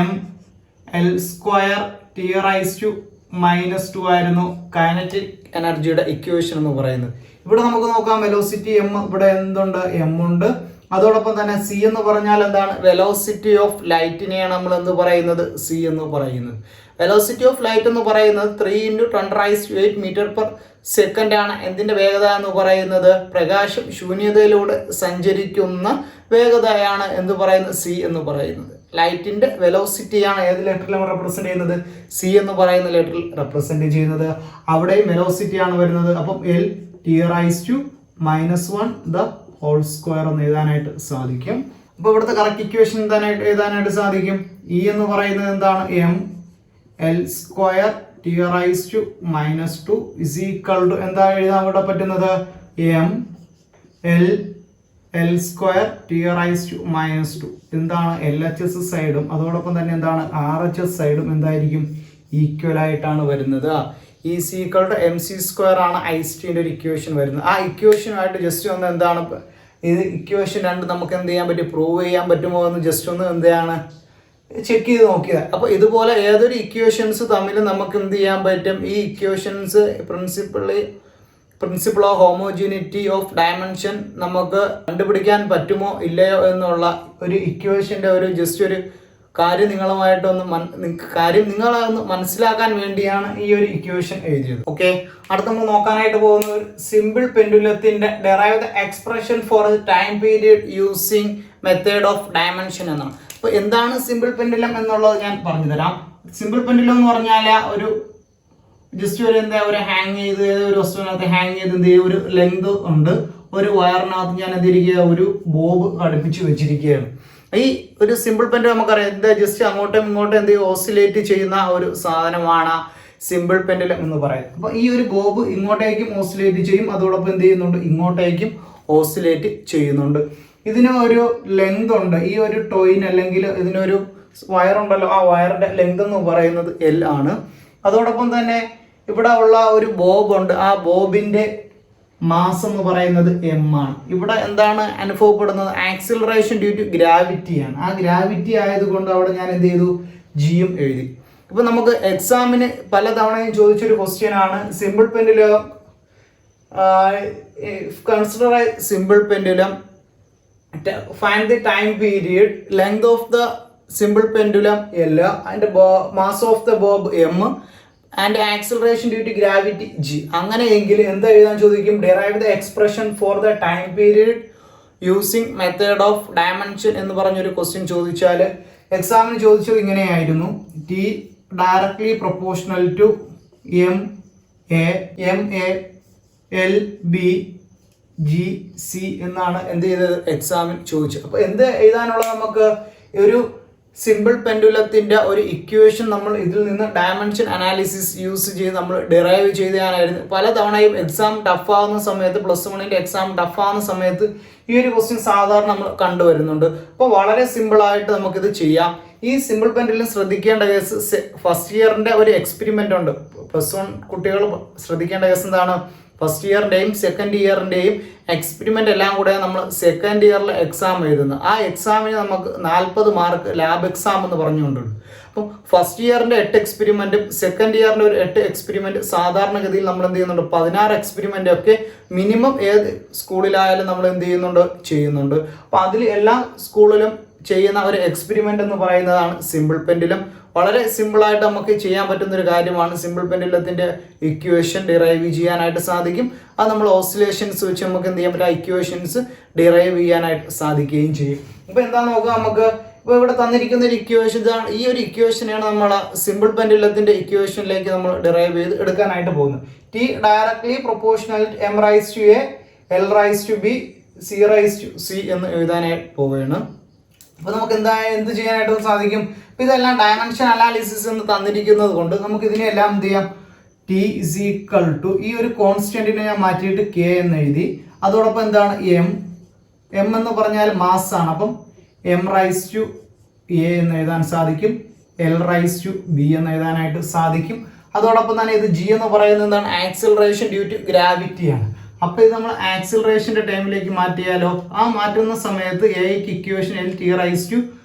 ml square T⁻⁻² ആയിരുന്നു കൈനറ്റിക് എനർജിയുടെ ഇക്വേഷൻ എന്ന് പറയുന്നത്. ഇവിടെ നമുക്ക് നോക്കാം, വെലോസിറ്റി m ഇവിടെ എന്തുണ്ട്, m ഉണ്ട്. അതോടൊപ്പം തന്നെ C എന്ന് പറഞ്ഞാൽ എന്താണ്, വെലോസിറ്റി ഓഫ് ലൈറ്റിനെയാണ് നമ്മൾ എന്ത് പറയുന്നത്, C എന്ന് പറയുന്നത്. വെലോസിറ്റി ഓഫ് ലൈറ്റ് എന്ന് പറയുന്നത് 3 × 10⁸ മീറ്റർ/സെക്കൻഡ് ആണ്. എന്തിന്റെ വേഗത എന്ന് പറയുന്നത്, പ്രകാശം ശൂന്യതയിലൂടെ സഞ്ചരിക്കുന്ന വേഗതയാണ് എന്ത് പറയുന്നത്, C എന്ന് പറയുന്നത്. ലൈറ്റിന്റെ വെലോസിറ്റിയാണ് ഏത് ലെറ്ററിൽ റെപ്രസെന്റ് ചെയ്യുന്നത്, C എന്ന് പറയുന്ന ലെറ്ററിൽ റെപ്രസെന്റ് ചെയ്യുന്നത്. അവിടെയും വെലോസിറ്റിയാണ് വരുന്നത്. അപ്പം L⁻⁻1 ദ ഹോൾ സ്ക്വയർ എന്ന് എഴുതാനായിട്ട് സാധിക്കും. അപ്പോൾ ഇവിടുത്തെ കറക്റ്റ് ഇക്വേഷൻ എഴുതാനായിട്ട് സാധിക്കും. E എന്ന് പറയുന്നത് എന്താണ്, ml square T⁻⁻² is equal to എന്താ എഴുതാൻ ഇവിടെ പറ്റുന്നത്, ml സ്ക്വയർ T⁻⁻². എന്താണ് LHS സൈഡും അതോടൊപ്പം തന്നെ എന്താണ് RHS സൈഡും എന്തായിരിക്കും, ഈക്വൽ ആയിട്ടാണ് വരുന്നത്. E ഈക്വൽ ടു mc² ആണ് ഐൻസ്റ്റീൻ്റെ ഒരു ഇക്വേഷൻ വരുന്നത്. ആ ഇക്വേഷനുമായിട്ട് ജസ്റ്റ് ഒന്ന് എന്താണ് ഇത് ഇക്വേഷൻ രണ്ട് നമുക്ക് എന്ത് ചെയ്യാൻ പറ്റും, പ്രൂവ് ചെയ്യാൻ പറ്റുമോ എന്ന് ജസ്റ്റ് ഒന്ന് എന്താണ് ചെക്ക് ചെയ്ത് നോക്കിയത്. അപ്പോൾ ഇതുപോലെ ഏതൊരു ഇക്വേഷൻസ് തമ്മിൽ നമുക്ക് എന്ത് ചെയ്യാൻ പറ്റും, ഈ equations principle of homogeneity of dimension നമുക്ക് കണ്ടുപിടിക്കാൻ പറ്റുമോ ഇല്ലയോ എന്നുള്ള ഒരു ഇക്വേഷൻ്റെ ഒരു ജസ്റ്റ് ഒരു കാര്യം നിങ്ങളെ ഒന്ന് മനസ്സിലാക്കാൻ വേണ്ടിയാണ് ഈ ഒരു ഇക്വേഷൻ എഴുതിയത്. ഓക്കെ, അടുത്ത നമ്മൾ നോക്കാനായിട്ട് പോകുന്ന ഒരു സിമ്പിൾ പെൻഡുലത്തിന്റെ derive the expression for time period using method of dimension എന്നാണ്. അപ്പോൾ എന്താണ് സിമ്പിൾ പെൻഡുലം എന്നുള്ളത് ഞാൻ പറഞ്ഞു തരാം. സിമ്പിൾ പെൻഡുലം എന്ന് പറഞ്ഞാൽ ഒരു ജസ്റ്റ് ഒരു ഒരു ഹാങ് ചെയ്ത് ഒരു വസ്തുവിനകത്ത് ഹാങ് ചെയ്ത് എന്ത് ചെയ്യുക, ഒരു ലെങ്ത് ഉണ്ട്, ഒരു വയറിനകത്ത് ഞാൻ എന്തിരിക്കുക, ഒരു ബോബ് ഘടിപ്പിച്ച് വെച്ചിരിക്കുകയാണ്. ഈ ഒരു സിമ്പിൾ പെൻഡുലം നമുക്കറിയാം എന്താ, ജസ്റ്റ് അങ്ങോട്ടും ഇങ്ങോട്ടും എന്ത് ചെയ്യും, ഓസിലേറ്റ് ചെയ്യുന്ന ഒരു സാധനമാണ് സിമ്പിൾ പെൻഡുലം എന്ന് പറയുന്നത്. അപ്പോൾ ഈ ഒരു ബോബ് ഇങ്ങോട്ടേക്കും ഓസിലേറ്റ് ചെയ്യും, അതോടൊപ്പം എന്ത് ചെയ്യുന്നുണ്ട്, ഇങ്ങോട്ടേക്കും ഓസിലേറ്റ് ചെയ്യുന്നുണ്ട്. ഇതിന് ഒരു ലെങ്ത് ഉണ്ട്, ഈ ഒരു ടോയിൻ അല്ലെങ്കിൽ ഇതിനൊരു വയറുണ്ടല്ലോ, ആ വയറിന്റെ ലെങ്ത് എന്ന് പറയുന്നത് L ആണ്. അതോടൊപ്പം തന്നെ ഇവിടെ ഉള്ള ഒരു ബോബ് ഉണ്ട്, ആ ബോബിന്റെ മാസ് എന്ന് പറയുന്നത് m ആണ്. ഇവിടെ എന്താണ് അനുഭവപ്പെടുന്നത്, ആക്സിലറേഷൻ ഡ്യൂ ടു ഗ്രാവിറ്റി ആണ്. ആ ഗ്രാവിറ്റി ആയതുകൊണ്ട് അവിടെ ഞാൻ എന്ത് ചെയ്തു, g യും എഴുതി. ഇപ്പം നമുക്ക് എക്സാമിന് പലതവണയും ചോദിച്ചൊരു ക്വസ്റ്റ്യൻ ആണ് simple pendulum. Consider A simple pendulum, find the time period, length of the simple pendulum L and mass of the bob M and acceleration due to gravity G. അങ്ങനെയെങ്കിൽ എന്താ എഴുതാൻ ചോദിക്കും? derive the expression for the time period using method of dimension എന്ന് പറഞ്ഞൊരു question ചോദിച്ചാൽ എക്സാമിന് ചോദിച്ചത് ഇങ്ങനെയായിരുന്നു. T directly proportional to MA L B G C എന്നാണ് എന്ത് ചെയ്തത് എക്സാമിൽ ചോദിച്ചത്. അപ്പോൾ എന്ത് എഴുതാനുള്ള നമുക്ക് ഒരു സിമ്പിൾ പെൻഡുലത്തിൻ്റെ ഒരു ഇക്വേഷൻ നമ്മൾ ഇതിൽ നിന്ന് ഡയമെൻഷൻ അനാലിസിസ് യൂസ് ചെയ്ത് നമ്മൾ ഡിറൈവ് ചെയ്താനായിരുന്നു. പലതവണയും എക്സാം ടഫാകുന്ന സമയത്ത് +1 എക്സാം ടഫാകുന്ന സമയത്ത് ഈ ഒരു ക്വസ്റ്റ്യൻ സാധാരണ നമ്മൾ കണ്ടുവരുന്നുണ്ട്. അപ്പോൾ വളരെ സിമ്പിളായിട്ട് നമുക്കിത് ചെയ്യാം. ഈ സിമ്പിൾ പെൻഡുലം ശ്രദ്ധിക്കേണ്ട കേസ് ഫസ്റ്റ് ഇയറിൻ്റെ ഒരു എക്സ്പെരിമെൻ്റ് ഉണ്ട്. +1 കുട്ടികൾ ശ്രദ്ധിക്കേണ്ട കേസ് എന്താണ്? ഫസ്റ്റ് ഇയറിൻ്റെയും സെക്കൻഡ് ഇയറിൻ്റെയും എക്സ്പെരിമെൻ്റ് എല്ലാം കൂടെ നമ്മൾ സെക്കൻഡ് ഇയറിൽ എക്സാം എഴുതുന്നത്. ആ എക്സാമിന് നമുക്ക് 40 മാർക്ക് ലാബ് എക്സാം എന്ന് പറഞ്ഞുകൊണ്ടുണ്ട്. അപ്പം ഫസ്റ്റ് ഇയറിൻ്റെ 8 എക്സ്പെരിമെൻറ്റും സെക്കൻഡ് ഇയറിൻ്റെ ഒരു 8 എക്സ്പെരിമെൻറ്റ് സാധാരണഗതിയിൽ നമ്മൾ എന്ത് ചെയ്യുന്നുണ്ട്? 16 എക്സ്പെരിമെൻ്റ് ഒക്കെ മിനിമം ഏത് സ്കൂളിലായാലും നമ്മൾ എന്ത് ചെയ്യുന്നുണ്ട്. അപ്പോൾ അതിൽ എല്ലാ സ്കൂളിലും ചെയ്യുന്ന ഒരു എക്സ്പെരിമെൻ്റ് എന്ന് പറയുന്നതാണ് സിമ്പിൾ പെൻഡുലം. വളരെ സിമ്പിളായിട്ട് നമുക്ക് ചെയ്യാൻ പറ്റുന്ന ഒരു കാര്യമാണ്. സിമ്പിൾ പെൻഡുലത്തിൻ്റെ ഇക്വേഷൻ ഡിറൈവ് ചെയ്യാനായിട്ട് സാധിക്കും. അത് നമ്മൾ ഓസിലേഷൻസ് വെച്ച് നമുക്ക് എന്ത് ചെയ്യാൻ പറ്റും? ഇക്വേഷൻസ് ഡിറൈവ് ചെയ്യാനായിട്ട് സാധിക്കുകയും ചെയ്യും. അപ്പോൾ എന്താണെന്ന് നോക്കാം നമുക്ക്. ഇപ്പോൾ ഇവിടെ തന്നിരിക്കുന്ന ഒരു ഇക്വേഷൻ ഇതാണ്. ഈ ഒരു ഇക്വേഷനാണ് നമ്മൾ സിമ്പിൾ പെൻഡുലത്തിൻ്റെ ഇക്വേഷനിലേക്ക് നമ്മൾ ഡിറൈവ് ചെയ്ത് എടുക്കാനായിട്ട് പോകുന്നത്. T directly proportional M rise to A L rice to B C rise to C എന്ന് എഴുതാനായിട്ട് പോവുകയാണ്. അപ്പോൾ നമുക്ക് എന്ത് ചെയ്യാനായിട്ട് സാധിക്കും? അപ്പോൾ ഇതെല്ലാം ഡയമെൻഷൻ അനാലിസിസ് എന്ന് തന്നിരിക്കുന്നത് കൊണ്ട് നമുക്ക് ഇതിനെല്ലാം എന്ത് ചെയ്യാം? T is equal to ഈ ഒരു കോൺസ്റ്റന്റിനെ ഞാൻ മാറ്റിയിട്ട് K എന്ന് എഴുതി. അതോടൊപ്പം എന്താണ്? M എന്ന് പറഞ്ഞാൽ മാസ് ആണ്. അപ്പം M റൈസ് ടു A എന്ന് എഴുതാൻ സാധിക്കും, L റൈസ് ടു B എന്ന് എഴുതാനായിട്ട് സാധിക്കും. അതോടൊപ്പം തന്നെ ഇത് G എന്ന് പറയുന്നത് എന്താണ്? ആക്സിലറേഷൻ ഡ്യൂ ടു ഗ്രാവിറ്റി ആണ്. അപ്പോൾ ഇത് നമ്മൾ ആക്സിലറേഷൻ്റെ ടൈമിലേക്ക് മാറ്റിയാലോ? ആ മാറ്റുന്ന സമയത്ത് എക്ക് ഇക്വേഷൻ LT റൈസ് ടു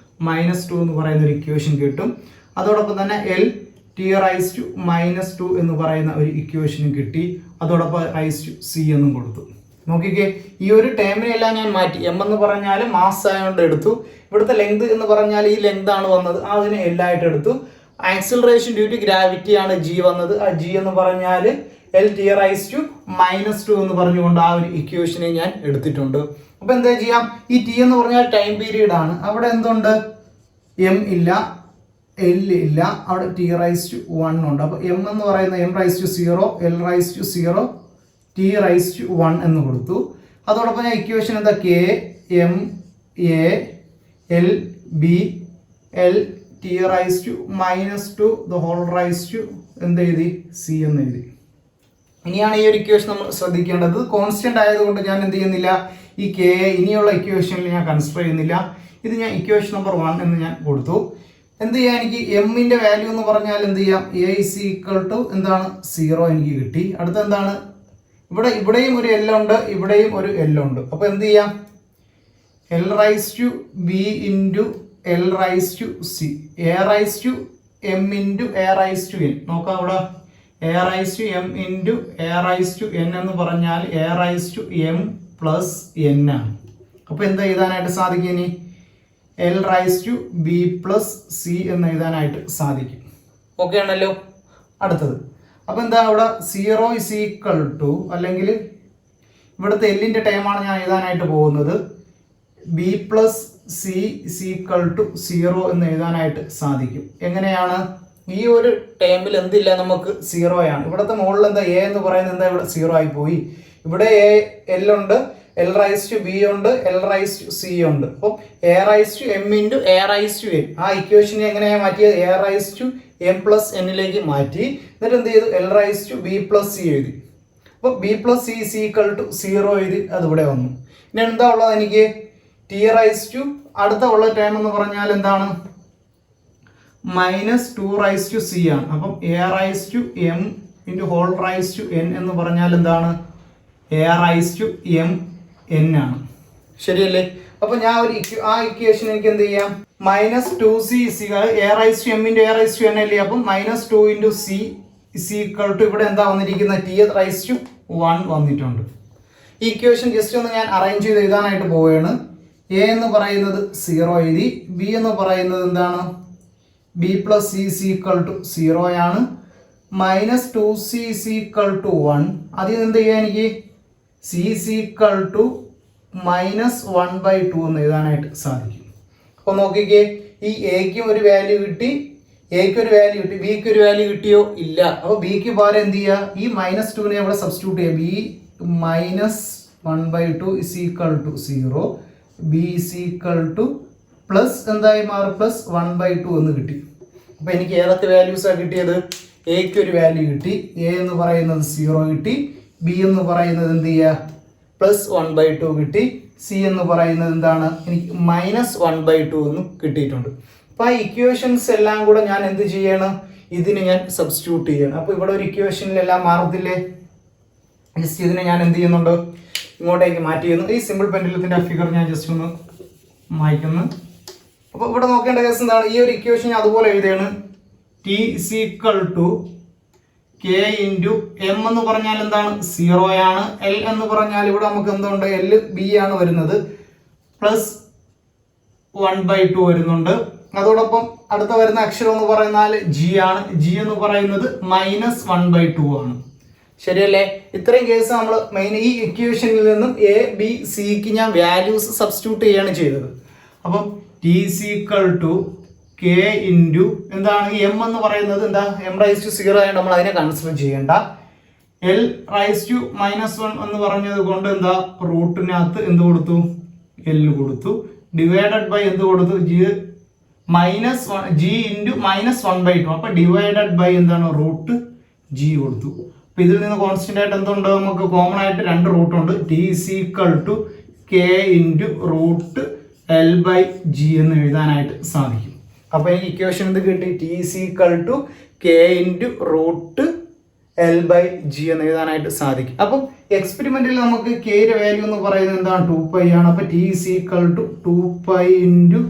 -2 എന്ന് പറയുന്ന ഒരു ഇക്വേഷൻ കിട്ടും. അതോടൊപ്പം തന്നെ LT റൈസ് ടു -2 എന്ന് പറയുന്ന ഒരു ഇക്വേഷനും കിട്ടി. അതോടൊപ്പം റൈസ് ടു C എന്നും കൊടുത്തു. നോക്കിക്കേ, ഈ ഒരു ടേമിനെല്ലാം ഞാൻ മാറ്റി. M എന്ന് പറഞ്ഞാൽ മാസ് ആയതുകൊണ്ട് എടുത്തു. ഇവിടുത്തെ ലെങ്ത് എന്ന് പറഞ്ഞാൽ ഈ ലെങ്ത് ആണ് വന്നത്, അതിനെ എല്ലായിട്ട് എടുത്തു. ആക്സിലറേഷൻ ഡ്യൂ ടു ഗ്രാവിറ്റി ആണ് G വന്നത്. ആ G എന്ന് പറഞ്ഞാൽ LT റൈസ് ടു -2 എന്ന് പറഞ്ഞുകൊണ്ട് ആ ഒരു ഇക്വേഷനെ ഞാൻ എടുത്തിട്ടുണ്ട്. അപ്പോൾ എന്താ ചെയ്യാം? ഈ T എന്ന് പറഞ്ഞാൽ ടൈം പീരീഡ് ആണ്. അവിടെ എന്തുണ്ട്? M ഇല്ല, L ഇല്ല, അവിടെ T റൈസ് ടു 1 ഉണ്ട്. അപ്പോൾ M എന്ന് പറയുന്ന M rise to 0, L rice to 0, T rise to 1 എന്ന് കൊടുത്തു. അതോടൊപ്പം ഞാൻ ഇക്വേഷൻ എന്താ? K M A L B L T rise to -2 the whole rise to എന്ത് എഴുതി? C എന്ന് എഴുതി. ഇനിയാണ് ഈ ഒരു ഇക്വേഷൻ നമ്മൾ ശ്രദ്ധിക്കേണ്ടത്. കോൺസ്റ്റന്റ് ആയതുകൊണ്ട് ഞാൻ എന്ത് ചെയ്യുന്നില്ല? ഈ K ഇനിയുള്ള ഇക്വേഷനിൽ ഞാൻ കൺസിഡർ ചെയ്യുന്നില്ല. ഇത് ഞാൻ ഇക്വേഷൻ നമ്പർ 1 എന്ന് ഞാൻ കൊടുത്തു. എന്ത് ചെയ്യാം? എനിക്ക് എമ്മിൻ്റെ വാല്യൂ എന്ന് പറഞ്ഞാൽ എന്ത് ചെയ്യാം? A is equal to എന്താണ്? 0 എനിക്ക് കിട്ടി. അടുത്ത എന്താണ്? ഇവിടെയും ഒരു L ഉണ്ട്, ഇവിടെയും ഒരു L ഉണ്ട്. അപ്പോൾ എന്ത് ചെയ്യാം? L rice to B into L rice to C, A rice to M into A rice to N. നോക്കാം, അവിടെ A rice to M into A rice to N എന്ന് പറഞ്ഞാൽ A rice to M plus N ആണ്. അപ്പോൾ എന്താ എഴുതാനായിട്ട് സാധിക്കും? ഇനി L rice to B plus C എന്ന് എഴുതാനായിട്ട് സാധിക്കും. ഓക്കെ ആണല്ലോ. അടുത്തത് അപ്പോൾ എന്താ? അവിടെ 0 is equal to, അല്ലെങ്കിൽ ഇവിടുത്തെ Lൻ്റെ ടൈമാണ് ഞാൻ എഴുതാനായിട്ട് പോകുന്നത്. B plus C is equal to 0 എന്ന് എഴുതാനായിട്ട് സാധിക്കും. എങ്ങനെയാണ്? ഈ ഒരു ടൈമിൽ എന്തില്ല? നമുക്ക് 0 ആണ്. ഇവിടുത്തെ മുകളിൽ എന്താ? A എന്ന് പറയുന്നത് എന്താ? ഇവിടെ 0 ആയി പോയി. ഇവിടെ L ഉണ്ട്, L റൈസ് ടു B ഉണ്ട്, L റൈസ് ടു C ഉണ്ട്. അപ്പം A rice to M into A rice to N. ആ ഇക്വേഷനെ എങ്ങനെയാണ് മാറ്റിയത്? A rice to M plus Nലേക്ക് മാറ്റി. എന്നിട്ട് എന്ത് ചെയ്തു? L rice to B plus C എഴുതി. അപ്പോൾ B plus C is equal to 0 എഴുതി, അതിവിടെ വന്നു. ഇനി എന്താ ഉള്ളത് എനിക്ക്? T റൈസ് ടു അടുത്ത ഉള്ള ടൈം എന്ന് പറഞ്ഞാൽ എന്താണ്? -2 റൈസ് ടു C ആണ്. അപ്പം A rice to M into whole rise to N എന്ന് പറഞ്ഞാൽ എന്താണ്? A rice to M N ആണ്. ശരിയല്ലേ? അപ്പോൾ ഞാൻ ഒരു ആ ഇക്വേഷൻ എനിക്ക് എന്ത് ചെയ്യാം, -2c A rise to M into A rise to N അല്ലേ. അപ്പം -2 ഇൻറ്റു സി ഈക്വൽ ടു ഇവിടെ എന്താ വന്നിരിക്കുന്നത്, ടി റൈസ് ടു 1 വന്നിട്ടുണ്ട്. ഈ ഇക്വേഷൻ ജസ്റ്റ് ഒന്ന് ഞാൻ അറേഞ്ച് ചെയ്ത് എഴുതാനായിട്ട് പോവുകയാണ്. എ എന്ന് പറയുന്നത് 0 എഴുതി, ബി എന്ന് പറയുന്നത് എന്താണ്, B plus C equal to 0 ആണ്. -2c equal to 1. അതിൽ എന്ത് ചെയ്യാൻ എനിക്ക് സി ഈക്വൽ ടു -1/2 എന്ന് എഴുതാനായിട്ട് സാധിക്കും. അപ്പോൾ നോക്കിക്കേ, ഈ എക്കും ഒരു വാല്യൂ കിട്ടി, എക്ക് ഒരു വാല്യൂ കിട്ടി, ബിക്ക് ഒരു വാല്യൂ കിട്ടിയോ ഇല്ല. അപ്പോൾ ബിക്ക് പകരം എന്ത് ചെയ്യുക, ഈ -2നെ ഇവിടെ സബ്സ്റ്റിറ്റ്യൂട്ട് ചെയ്യുക. B -1/2 equal to 0, B equal to plus എന്തായി മാറും, +1/2 എന്ന് കിട്ടി. അപ്പോൾ എനിക്ക് ഏതൊക്കെ വാല്യൂസാണ് കിട്ടിയത്, എക്ക് ഒരു വാല്യൂ കിട്ടി, എ എന്ന് പറയുന്നത് 0 കിട്ടി, ബി എന്ന് പറയുന്നത് എന്ത് ചെയ്യുക +1/2 കിട്ടി, സി എന്ന് പറയുന്നത് എന്താണ്, എനിക്ക് -1/2 എന്ന് കിട്ടിയിട്ടുണ്ട്. അപ്പോൾ ആ ഇക്വേഷൻസ് എല്ലാം കൂടെ ഞാൻ എന്ത് ചെയ്യണം, ഇതിന് ഞാൻ സബ്സ്റ്റിറ്റ്യൂട്ട് ചെയ്യണം. അപ്പോൾ ഇവിടെ ഒരു ഇക്വേഷനിലെല്ലാം മാറത്തില്ലേ, ജസ്റ്റ് ഇതിനെ ഞാൻ എന്ത് ചെയ്യുന്നുണ്ട്, ഇങ്ങോട്ടേക്ക് മാറ്റി ചെയ്യുന്നു. ഈ സിമ്പിൾ പെൻഡുലത്തിൻ്റെ ഫിഗർ ഞാൻ ജസ്റ്റ് ഒന്ന് മായ്ക്കുന്നു. അപ്പോൾ ഇവിടെ നോക്കേണ്ട കേസ് എന്താണ്, ഈ ഒരു ഇക്വേഷൻ ഞാൻ അതുപോലെ എഴുതുകയാണ്. T equal to K into M എന്ന് പറഞ്ഞാൽ എന്താണ്, 0 ആണ്. എൽ എന്ന് പറഞ്ഞാൽ ഇവിടെ നമുക്ക് എന്തുണ്ട്, എൽ ബി ആണ് വരുന്നത്, +1/2 വരുന്നുണ്ട്. അതോടൊപ്പം അടുത്ത വരുന്ന അക്ഷരം എന്ന് പറയുന്നാൽ ജി ആണ്. ജി എന്ന് പറയുന്നത് -1/2 ആണ്. ശരിയല്ലേ? ഇത്രയും കേസ് നമ്മൾ മെയിൻ ഈ ഇക്വേഷനിൽ നിന്നും എ ബി സിക്ക് ഞാൻ വാല്യൂസ് സബ്സ്റ്റിറ്റ്യൂട്ട് ചെയ്യാണ് ചെയ്തത്. അപ്പം T equal to K into എന്താണ്, എം എന്ന് പറയുന്നത് എന്താ, എം റൈസ് ടു 0 ആയതുകൊണ്ട് നമ്മൾ അതിനെ കൺസിഡർ ചെയ്യേണ്ട. എൽ റൈസ് ടു -1 എന്ന് പറഞ്ഞത് കൊണ്ട് എന്താ, റൂട്ടിനകത്ത് എന്ത് കൊടുത്തു, എൽ കൊടുത്തു, ഡിവൈഡഡ് ബൈ എന്ത് കൊടുത്തു, ജി ഇൻറ്റു -1/2. അപ്പൊ ഡിവൈഡഡ് ബൈ എന്താണ്, റൂട്ട് ജി കൊടുത്തു. അപ്പൊ ഇതിൽ നിന്ന് കോൺസ്റ്റന്റ് ആയിട്ട് എന്തുണ്ട്, നമുക്ക് കോമൺ ആയിട്ട് 2 റൂട്ട് ഉണ്ട്. T equal to K into root L by G എന്ന് എഴുതാനായിട്ട് സാധിക്കും. അപ്പോൾ എനിക്ക് ഇക്വേഷൻ എന്ത് കിട്ടി, T equal to K into root L by G എന്ന് എഴുതാനായിട്ട് സാധിക്കും. അപ്പം എക്സ്പെരിമെന്റിൽ നമുക്ക് കെയുടെ വാല്യൂ എന്ന് പറയുന്നത് എന്താണ്, 2π ആണ്. അപ്പോൾ T equal to 2π into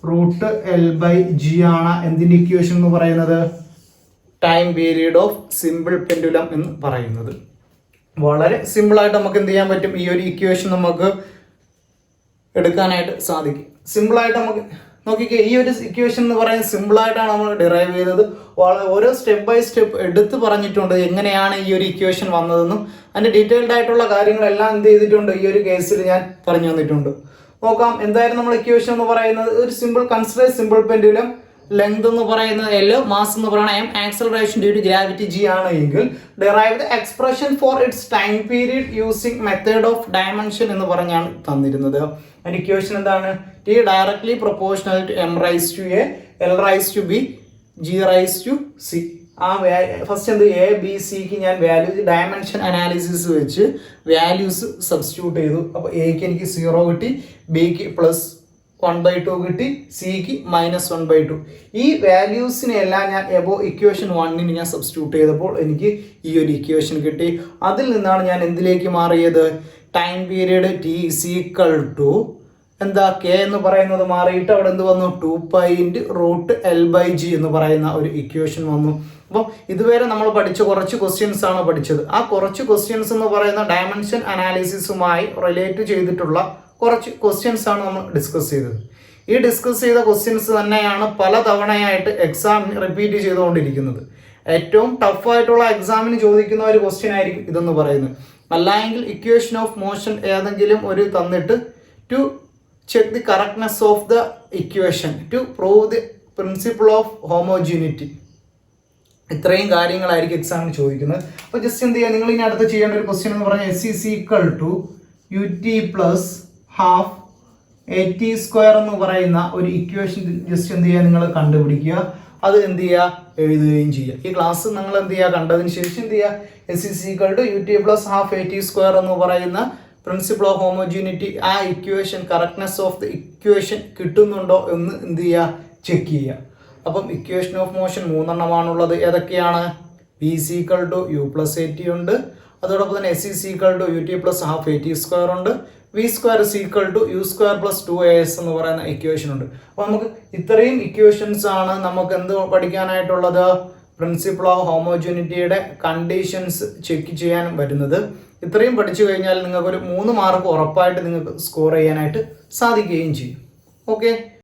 root L by G ആണ് എന്തിൻ്റെ ഇക്വേഷൻ എന്ന് പറയുന്നത്, time period of simple pendulum എന്ന് പറയുന്നത്. വളരെ സിമ്പിളായിട്ട് നമുക്ക് എന്ത് ചെയ്യാൻ പറ്റും, ഈ ഒരു ഇക്വേഷൻ നമുക്ക് എടുക്കാനായിട്ട് സാധിക്കും. സിമ്പിളായിട്ട് നമുക്ക് നോക്കിക്കേ, ഈ ഒരു ഇക്വേഷൻ എന്ന് പറയുന്നത് സിമ്പിളായിട്ടാണ് നമ്മൾ ഡിറൈവ് ചെയ്തത്. ഓരോ സ്റ്റെപ്പ് ബൈ സ്റ്റെപ്പ് എടുത്ത് പറഞ്ഞിട്ടുണ്ട് എങ്ങനെയാണ് ഈ ഒരു ഇക്വേഷൻ വന്നതെന്നും അതിൻ്റെ ഡീറ്റെയിൽഡ് ആയിട്ടുള്ള കാര്യങ്ങളെല്ലാം എന്ത് ചെയ്തിട്ടുണ്ട്, ഈ ഒരു കേസിൽ ഞാൻ പറഞ്ഞു തന്നിട്ടുണ്ട്. നോക്കാം എന്തായാലും നമ്മൾ ഇക്വേഷൻ എന്ന് പറയുന്നത് ഒരു simple consider simple pendulum, length എന്ന് പറയുന്നത് എൽ, മാസ് എന്ന് പറയുന്നത് M, acceleration due to gravity G ആണ് എങ്കിൽ derive the expression for its time period using method of dimension എന്ന് പറഞ്ഞാണ് തന്നിരുന്നത്. അതിന്റെ ഇക്വേഷൻ എന്താണ്, T directly proportional to M rise to A, L rise to B, G rise to C. ആ first എന്ത്, A B സിക്ക് ഞാൻ values dimension analysis വെച്ച് വാല്യൂസ് സബ്സ്റ്റിറ്റ്യൂട്ട് ചെയ്തു. അപ്പോൾ എക്ക് എനിക്ക് 0 കിട്ടി, ബിക്ക് +1/2 കിട്ടി, സിക്ക് -1/2. ഈ വാല്യൂസിനെ എല്ലാം ഞാൻ എബോ ഇക്വേഷൻ 1 ഞാൻ സബ്സ്റ്റിറ്റ്യൂട്ട് ചെയ്തപ്പോൾ എനിക്ക് ഈ ഒരു ഇക്വേഷൻ കിട്ടി. അതിൽ നിന്നാണ് ഞാൻ എന്തിലേക്ക് മാറിയത്, time period T equal to എന്താ, കെ എന്ന് പറയുന്നത് മാറിയിട്ട് അവിടെ എന്ത് വന്നു, 2π into root L by G എന്ന് പറയുന്ന ഒരു ഇക്വേഷൻ വന്നു. അപ്പം ഇതുവരെ നമ്മൾ പഠിച്ച കുറച്ച് ക്വസ്റ്റ്യൻസ് ആണ് പഠിച്ചത്. ആ കുറച്ച് ക്വസ്റ്റ്യൻസ് എന്ന് പറയുന്ന ഡയമെൻഷൻ അനാലിസിസുമായി റിലേറ്റ് ചെയ്തിട്ടുള്ള കുറച്ച് ക്വസ്റ്റ്യൻസ് ആണ് നമ്മൾ ഡിസ്കസ് ചെയ്തത്. ഈ ഡിസ്കസ് ചെയ്ത ക്വസ്റ്റ്യൻസ് തന്നെയാണ് പല തവണയായിട്ട് എക്സാമിന് റിപ്പീറ്റ് ചെയ്തുകൊണ്ടിരിക്കുന്നത്. ഏറ്റവും ടഫായിട്ടുള്ള എക്സാമിന് ചോദിക്കുന്ന ഒരു ക്വസ്റ്റ്യൻ ആയിരിക്കും ഇതെന്ന് പറയുന്നത്. അല്ലെങ്കിൽ ഇക്വേഷൻ ഓഫ് മോഷൻ ഏതെങ്കിലും ഒരു തന്നിട്ട് to check the correctness of the equation, to prove the principle of homogeneity, ഇത്രയും കാര്യങ്ങളായിരിക്കും എക്സാമിന് ചോദിക്കുന്നത്. അപ്പോൾ ജസ്റ്റ് എന്ത് ചെയ്യുക, നിങ്ങൾ ഇനി അടുത്ത് ചെയ്യേണ്ട ഒരു ക്വസ്റ്റ്യൻ എന്ന് പറഞ്ഞാൽ S is equal to U T plus half A T square എന്ന് പറയുന്ന ഒരു ഇക്വേഷൻ ജസ്റ്റ് എന്ത് ചെയ്യുക, നിങ്ങൾ കണ്ടുപിടിക്കുക. അത് എന്ത് ചെയ്യുക, എഴുതുകയും ചെയ്യുക. ഈ ക്ലാസ് നിങ്ങൾ എന്ത് ചെയ്യുക, കണ്ടതിന് ശേഷം എന്ത് ചെയ്യുക, S is equal to U T plus half A T square എന്ന് പറയുന്ന പ്രിൻസിപ്പിൾ ഓഫ് ഹോമോജീനിറ്റി, ആ equation correctness of the equation കിട്ടുന്നുണ്ടോ എന്ന് എന്ത് ചെയ്യുക, ചെക്ക് ചെയ്യുക. അപ്പം ഇക്വേഷൻ ഓഫ് മോഷൻ 3 എണ്ണമാണുള്ളത്. ഏതൊക്കെയാണ്, P is equal to U plus A T ഉണ്ട്, അതോടൊപ്പം തന്നെ S is equal to U T plus half A T square ഉണ്ട്, V square is equal to U square plus 2as എന്ന് പറയുന്ന equation ഉണ്ട്. അപ്പോൾ നമുക്ക് ഇത്രയും ഇക്വേഷൻസ് ആണ് നമുക്ക് എന്ത് പഠിക്കാനായിട്ടുള്ളത്, പ്രിൻസിപ്പിൾ ഓഫ് ഹോമോജനിറ്റിയുടെ കണ്ടീഷൻസ് ചെക്ക് ചെയ്യാൻ വരുന്നത്. ഇത്രയും പഠിച്ചു കഴിഞ്ഞാൽ നിങ്ങൾക്ക് ഒരു 3 മാർക്ക് ഉറപ്പായിട്ട് നിങ്ങൾക്ക് സ്കോർ ചെയ്യാനായിട്ട് സാധിക്കുകയും ചെയ്യും. ഓക്കെ.